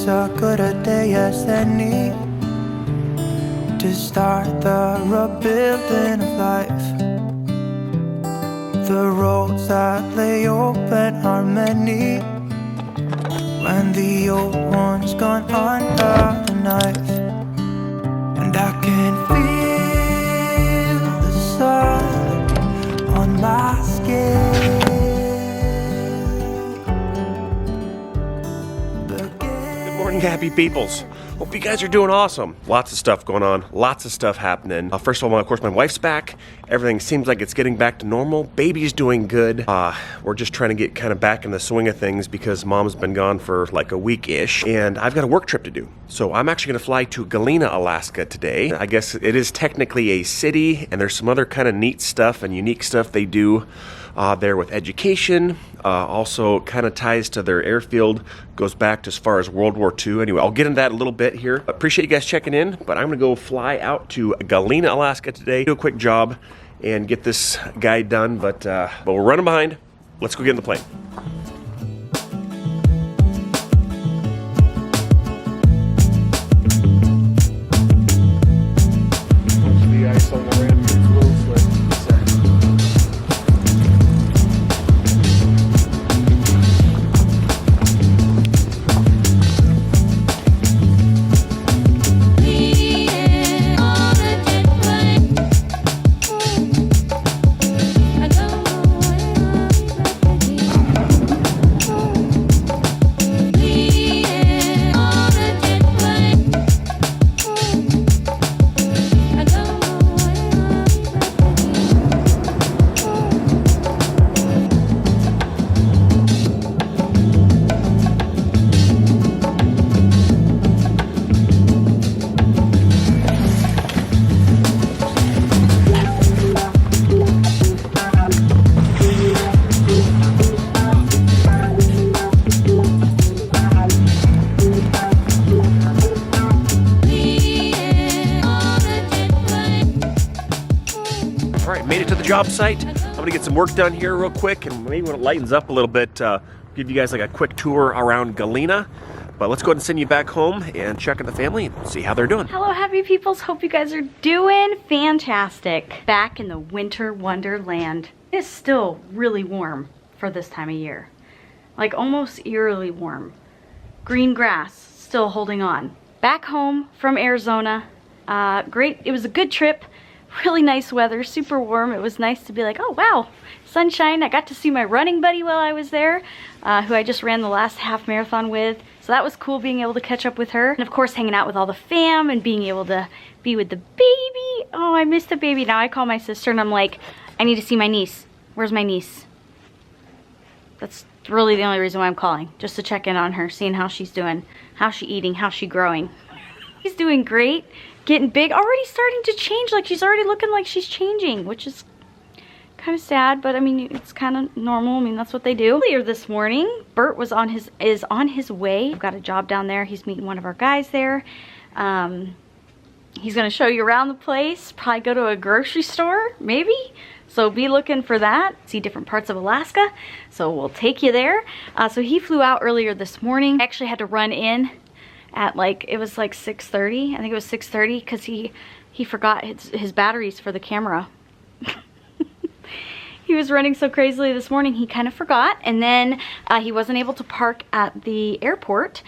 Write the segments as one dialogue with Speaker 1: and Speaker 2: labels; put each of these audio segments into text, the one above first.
Speaker 1: a good a day as any to start the rebuilding of life. The roads that lay open are many when the old one's gone under the knife. And I can feel the sun on my skin.
Speaker 2: Good morning, happy peoples. Hope you guys are doing awesome. Lots of stuff going on, lots of stuff happening. First of all, of course, my wife's back. Everything seems like it's getting back to normal. Baby's doing good. We're just trying to get kind of back in the swing of things because mom's been gone for like a week-ish, and I've got a work trip to do. So I'm actually gonna fly to Galena, Alaska today. I guess it is technically a city, and there's some other kind of neat stuff and unique stuff they do there with education. Also kind of ties to their airfield, goes back to as far as World War II. Anyway, I'll get into that a little bit here. Appreciate you guys checking in, but I'm gonna go fly out to Galena, Alaska today, do a quick job and get this guy done, but we're running behind. Let's go get in the plane. The ice on the ramp is a little slick. Made it to the job site. I'm gonna get some work done here real quick, and maybe when it lightens up a little bit, give you guys like a quick tour around Galena. But let's go ahead and send you back home and check on the family and see how they're doing.
Speaker 3: Hello, happy peoples. Hope you guys are doing fantastic. Back in the winter wonderland. It's still really warm for this time of year. Like almost eerily warm. Green grass still holding on. Back home from Arizona. Great, it was a good trip. Really nice weather, super warm. It was nice to be like, oh wow, sunshine. I got to see my running buddy while I was there, who I just ran the last half marathon with. So that was cool, being able to catch up with her. And of course, hanging out with all the fam and being able to be with the baby. Oh, I missed the baby. Now I call my sister and I'm like, I need to see my niece. Where's my niece? That's really the only reason why I'm calling, just to check in on her, seeing how she's doing, how's she eating, how's she growing. She's doing great. Getting big, already starting to change. Like she's already looking like she's changing, which is kind of sad, but I mean, it's kind of normal. I mean, that's what they do. Earlier this morning, Bert was is on his way. We've got a job down there. He's meeting one of our guys there. He's gonna show you around the place, probably go to a grocery store, maybe. So be looking for that. See different parts of Alaska. So we'll take you there. So he flew out earlier this morning. I actually had to run in at like, it was like 6:30. I think it was 6:30 because he forgot his batteries for the camera. He was running so crazily this morning, he kind of forgot. And then he wasn't able to park at the airport.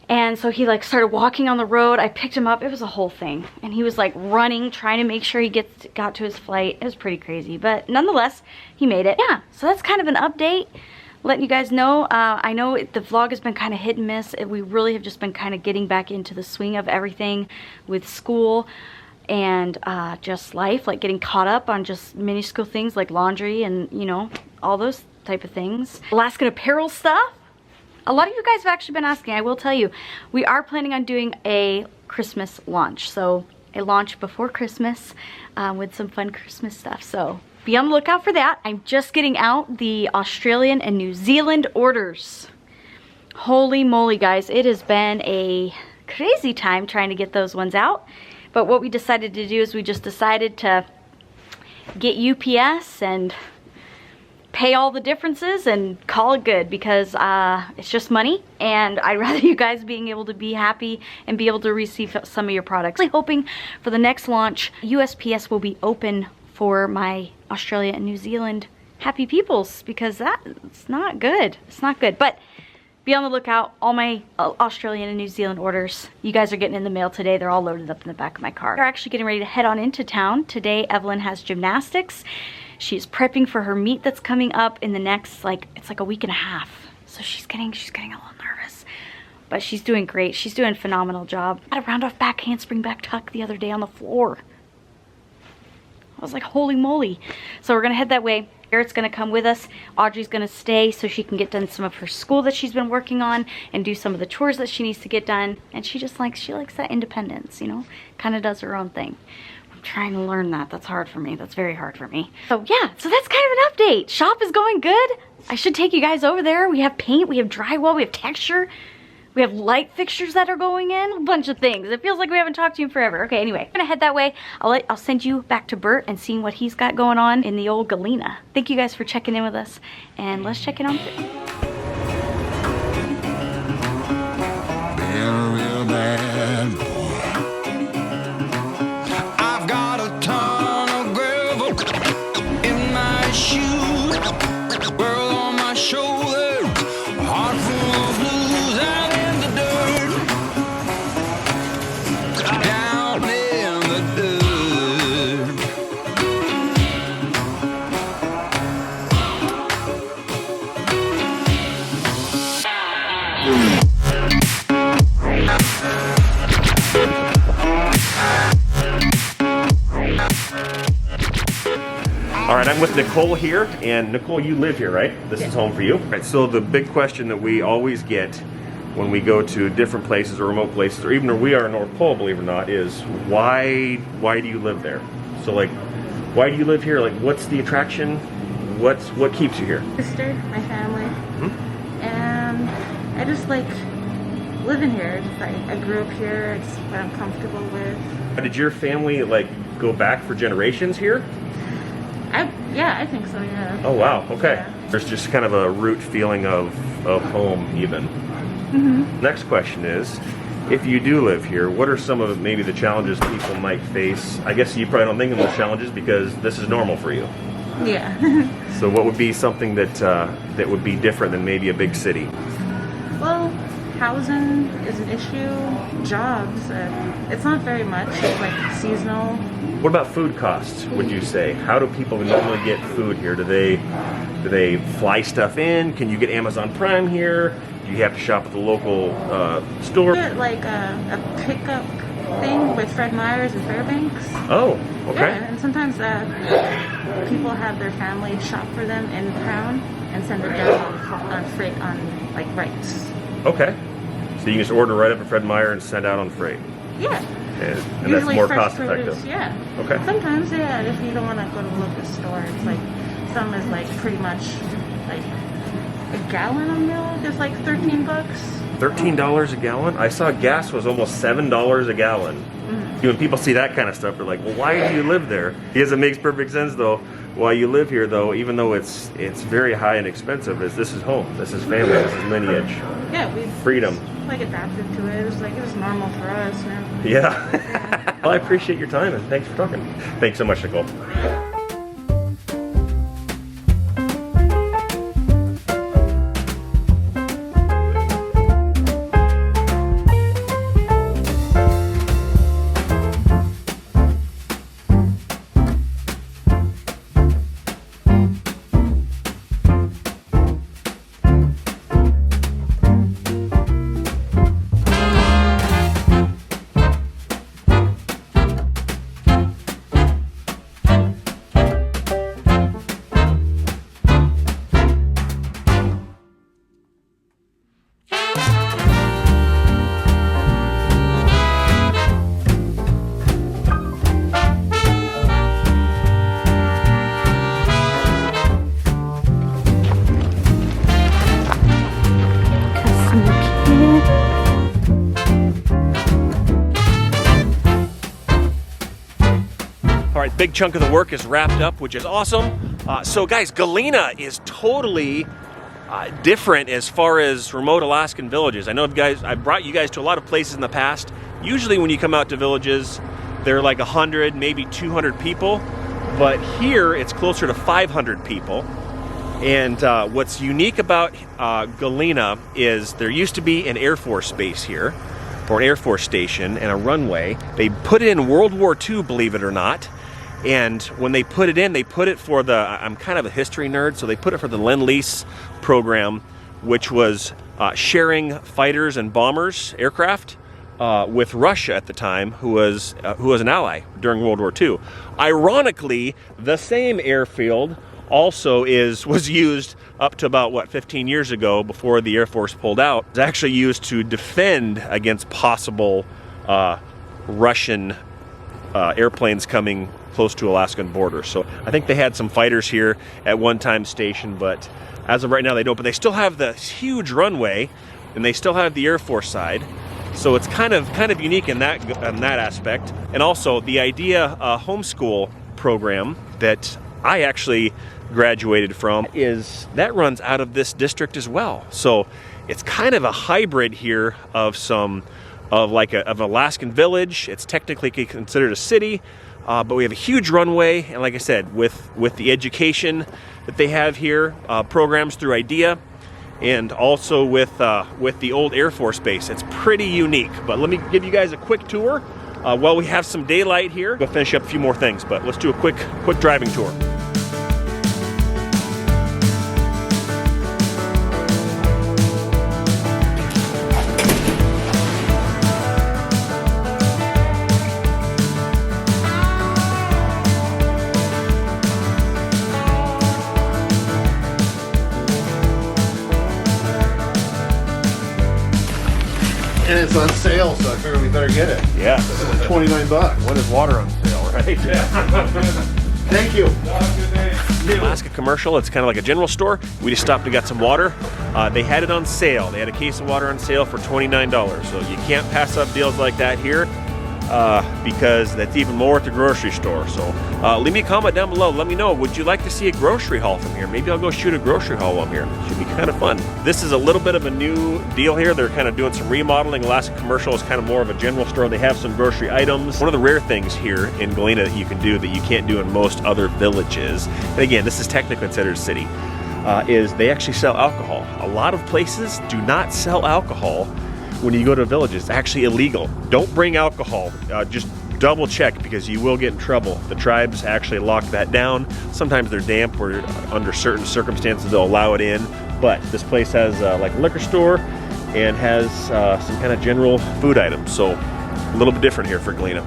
Speaker 3: And so he like started walking on the road. I picked him up. It was a whole thing. And he was like running, trying to make sure he got to his flight. It was pretty crazy, but nonetheless, he made it. Yeah, so that's kind of an update. Letting you guys know, I know the vlog has been kind of hit and miss. We really have just been kind of getting back into the swing of everything with school and just life, like getting caught up on just minuscule things like laundry and, you know, all those type of things. Alaskan Apparel stuff. A lot of you guys have actually been asking. I will tell you, we are planning on doing a Christmas launch. So a launch before Christmas with some fun Christmas stuff. So be on the lookout for that. I'm just getting out the Australian and New Zealand orders. Holy moly, guys. It has been a crazy time trying to get those ones out. But what we decided to do is we just decided to get UPS and pay all the differences and call it good, because it's just money, and I'd rather you guys being able to be happy and be able to receive some of your products. I'm hoping for the next launch, USPS will be open for my Australia and New Zealand happy peoples, because it's not good. It's not good. But be on the lookout. All my Australian and New Zealand orders, you guys are getting in the mail today. They're all loaded up in the back of my car. We're actually getting ready to head on into town. Today, Evelyn has gymnastics. She's prepping for her meet that's coming up in the next, it's like a week and a half. So she's getting a little nervous. But she's doing great. She's doing a phenomenal job. I had a round off back handspring back tuck the other day on the floor. I was like, holy moly. So we're gonna head that way. Garrett's gonna come with us. Audrey's gonna stay so she can get done some of her school that she's been working on and do some of the chores that she needs to get done. And she likes that independence, you know, kind of does her own thing. I'm trying to learn that. That's hard for me. That's very hard for me. So yeah, so that's kind of an update. Shop is going good. I should take you guys over there. We have paint, we have drywall, we have texture. We have light fixtures that are going in, a bunch of things. It feels like we haven't talked to you in forever. Okay, anyway, I'm gonna head that way. I'll send you back to Bert and seeing what he's got going on in the old Galena. Thank you guys for checking in with us, and let's check in on Bert.
Speaker 4: Real bad boy. I've got a ton of gravel in my shoes, world on my shoulder, heart full of blues out in the dirt, down in the dirt.
Speaker 2: All right, I'm with Nicole here, and Nicole, you live here, right? This is home for you. All right, so the big question that we always get when we go to different places or remote places, or even where we are in North Pole, believe it or not, is why do you live there? So like, why do you live here? Like, what's the attraction? What keeps you here?
Speaker 5: Sister, my family, and I just like living here. I grew up here. It's what I'm comfortable with.
Speaker 2: Did your family like go back for generations here?
Speaker 5: Yeah, I think so. Yeah.
Speaker 2: Oh wow. Okay.
Speaker 5: Yeah.
Speaker 2: There's just kind of a root feeling of home even. Next question is, if you do live here, what are some of maybe the challenges people might face? I guess you probably don't think of those challenges because this is normal for you.
Speaker 5: Yeah.
Speaker 2: So what would be something that would be different than maybe a big city?
Speaker 5: Well, housing is an issue. Jobs, it's not very much. It's like seasonal.
Speaker 2: What about food costs, would you say? How do people normally get food here? Do they fly stuff in? Can you get Amazon Prime here? Do you have to shop at the local store?
Speaker 5: Get like a pickup thing with Fred Meyer's and Fairbanks.
Speaker 2: Oh, okay.
Speaker 5: Yeah, and sometimes people have their family shop for them in town and send it down on freight on like rights.
Speaker 2: Okay. So you can just order right up at Fred Meyer and send out on freight.
Speaker 5: Yeah.
Speaker 2: And that's more
Speaker 5: fresh
Speaker 2: cost
Speaker 5: produce,
Speaker 2: effective.
Speaker 5: yeah.
Speaker 2: Okay.
Speaker 5: Sometimes, yeah, if you don't want to go to a local store, it's like, some is like pretty much like a gallon of milk is like $13.
Speaker 2: $13 a gallon? I saw gas was almost $7 a gallon. When people see that kind of stuff, they're like, well, why do you live there? Because it makes perfect sense though. Why you live here though, even though it's very high and expensive, is this is home, this is family, this is lineage.
Speaker 5: Yeah, we
Speaker 2: Freedom.
Speaker 5: like adapted to it. It was normal for us, you know?
Speaker 2: Yeah. Well, I appreciate your time and thanks for talking. Thanks so much, Nicole. All right, big chunk of the work is wrapped up, which is awesome. So guys, Galena is totally different as far as remote Alaskan villages. I know I brought you guys to a lot of places in the past. Usually when you come out to villages, they're like 100, maybe 200 people. But here it's closer to 500 people. And what's unique about Galena is there used to be an Air Force base here, or an Air Force station and a runway. They put it in World War II, believe it or not. And when they put it in, they put it for the, I'm kind of a history nerd, so they put it for the Lend-Lease program, which was sharing fighters and bombers, aircraft, with Russia at the time, who was an ally during World War II. Ironically, the same airfield also was used up to about, what, 15 years ago, before the Air Force pulled out. It's actually used to defend against possible Russian airplanes coming close to Alaskan border. So I think they had some fighters here at one time stationed, but as of right now they don't. But they still have the huge runway, and they still have the Air Force side. So it's kind of unique in that aspect. And also the idea homeschool program that I actually graduated from that runs out of this district as well. So it's kind of a hybrid here of an Alaskan village. It's technically considered a city, but we have a huge runway, and like I said, with the education that they have here, programs through IDEA, and also with the old Air Force base. It's pretty unique. But let me give you guys a quick tour while we have some daylight here. We'll finish up a few more things, but let's do a quick driving tour.
Speaker 6: And it's on sale, so I figured we better get it.
Speaker 2: Yeah.
Speaker 6: This is $29.
Speaker 2: When is water on sale, right?
Speaker 6: Thank you.
Speaker 2: Alaska Commercial, it's kind of like a general store. We just stopped and got some water. They had it on sale. They had a case of water on sale for $29. So you can't pass up deals like that here, because that's even more at the grocery store. So leave me a comment down below. Let me know, would you like to see a grocery haul from here? Maybe I'll go shoot a grocery haul while I'm here. It should be kind of fun. This is a little bit of a new deal here. They're kind of doing some remodeling. Alaska Commercial is kind of more of a general store. They have some grocery items. One of the rare things here in Galena that you can do that you can't do in most other villages, and again, this is technically considered a city, is they actually sell alcohol. A lot of places do not sell alcohol when you go to villages. It's actually illegal. Don't bring alcohol. Just double check, because you will get in trouble. The tribes actually lock that down. Sometimes they're damp, or under certain circumstances they'll allow it in. But this place has like a liquor store and has some kind of general food items. So a little bit different here for Galena.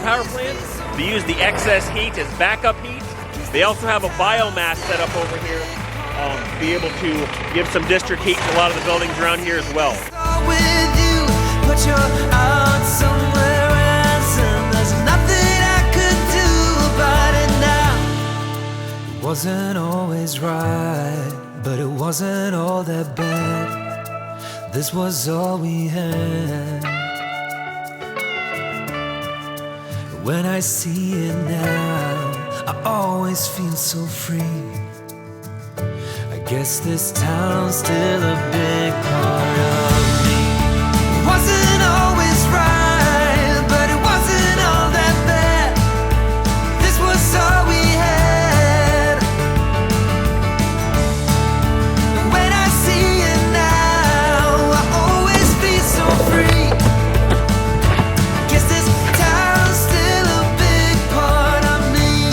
Speaker 2: Power plant. They use the excess heat as backup heat. They also have a biomass set up over here to be able to give some district heat to a lot of the buildings around here as well.
Speaker 1: It wasn't always right, but it wasn't all that bad. This was all we had. When I see it now, I always feel so free. I guess this town's still a big part of me. It wasn't always right, but it wasn't all that bad. This was all we had. And when I see it now, I always feel so free. I guess this town's still a big part of me.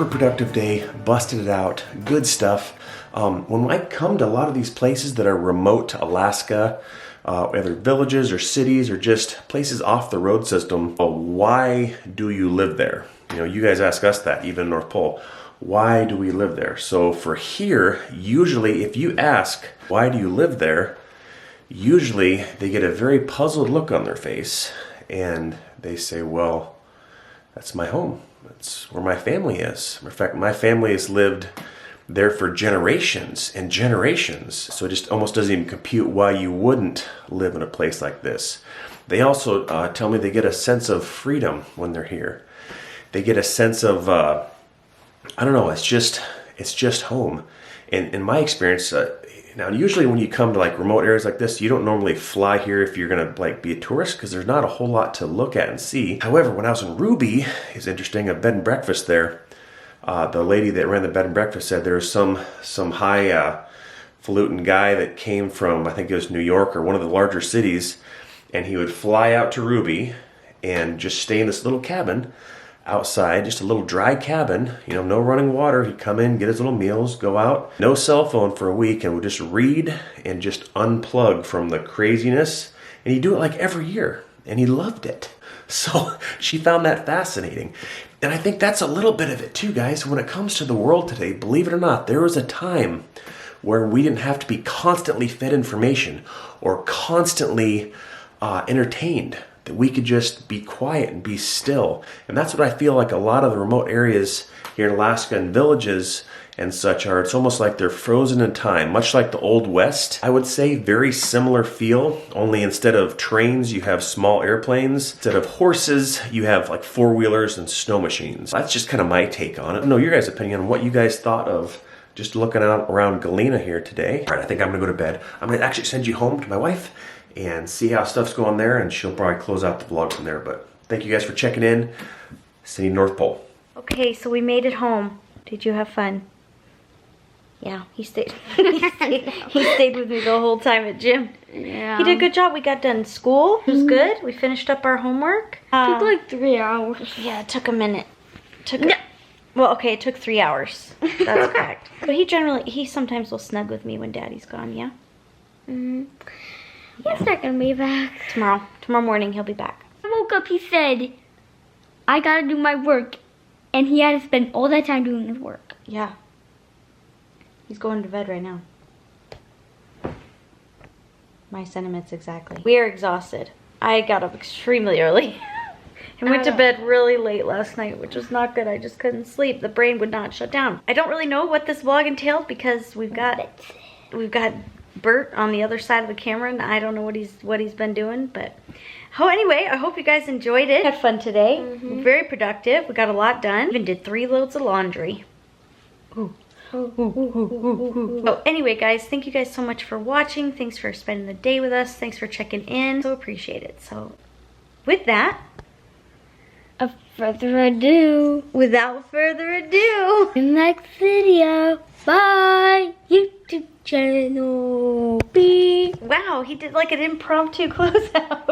Speaker 2: super productive day, busted it out, good stuff. When I come to a lot of these places that are remote to Alaska, whether villages or cities or just places off the road system, why do you live there? You know, you guys ask us that, even in North Pole. Why do we live there? So for here, usually if you ask, why do you live there? Usually they get a very puzzled look on their face and they say, well, that's my home. That's where my family is. In fact, my family has lived there for generations and generations. So it just almost doesn't even compute why you wouldn't live in a place like this. They also tell me they get a sense of freedom when they're here. They get a sense of, I don't know, it's just home. And in my experience, now usually when you come to like remote areas like this, you don't normally fly here if you're gonna like be a tourist because there's not a whole lot to look at and see. However, when I was in Ruby, it's interesting, a bed and breakfast there. The lady that ran the bed and breakfast said there was some highfalutin guy that came from, I think it was New York or one of the larger cities, and he would fly out to Ruby and just stay in this little cabin outside, just a little dry cabin, you know, no running water. He'd come in, get his little meals, go out, no cell phone for a week, and would just read and just unplug from the craziness. And he'd do it like every year, and he loved it. So she found that fascinating. And I think that's a little bit of it too, guys. When it comes to the world today, believe it or not, there was a time where we didn't have to be constantly fed information or constantly entertained, that we could just be quiet and be still. And that's what I feel like a lot of the remote areas here in Alaska and villages and such are. It's almost like they're frozen in time, much like the Old West. I would say very similar feel, only instead of trains, you have small airplanes. Instead of horses, you have like four-wheelers and snow machines. That's just kind of my take on it. I know your guys' opinion on what you guys thought of just looking out around Galena here today. All right, I think I'm gonna go to bed. I'm gonna actually send you home to my wife and see how stuff's going there, and she'll probably close out the vlog from there. But thank you guys for checking in. See you North Pole.
Speaker 3: Okay, so we made it home. Did you have fun? Yeah, he stayed. he stayed with me the whole time at gym.
Speaker 5: Yeah.
Speaker 3: He did a good job. We got done school. It was good. We finished up our homework.
Speaker 5: Took like 3 hours.
Speaker 3: Yeah, it took a minute. Well, okay, it took 3 hours. That's correct. But he sometimes will snug with me when Daddy's gone, yeah?
Speaker 5: Mm-hmm. He's not gonna be back.
Speaker 3: Tomorrow morning he'll be back.
Speaker 5: I woke up, he said, I gotta do my work. And he had to spend all that time doing his work.
Speaker 3: Yeah. He's going to bed right now. My sentiments exactly. We are exhausted. I got up extremely early. And went to bed really late last night, which was not good. I just couldn't sleep. The brain would not shut down. I don't really know what this vlog entailed because we've got Bert on the other side of the camera, and I don't know what he's been doing, but anyway, I hope you guys enjoyed it. Had fun today. Mm-hmm. Very productive. We got a lot done. Even did 3 loads of laundry. Ooh. Oh, anyway, guys, thank you guys so much for watching. Thanks for spending the day with us. Thanks for checking in. So appreciate it. So with that, without further ado,
Speaker 5: in the next video, bye, YouTube channel. Beep.
Speaker 3: Wow, he did like an impromptu closeout.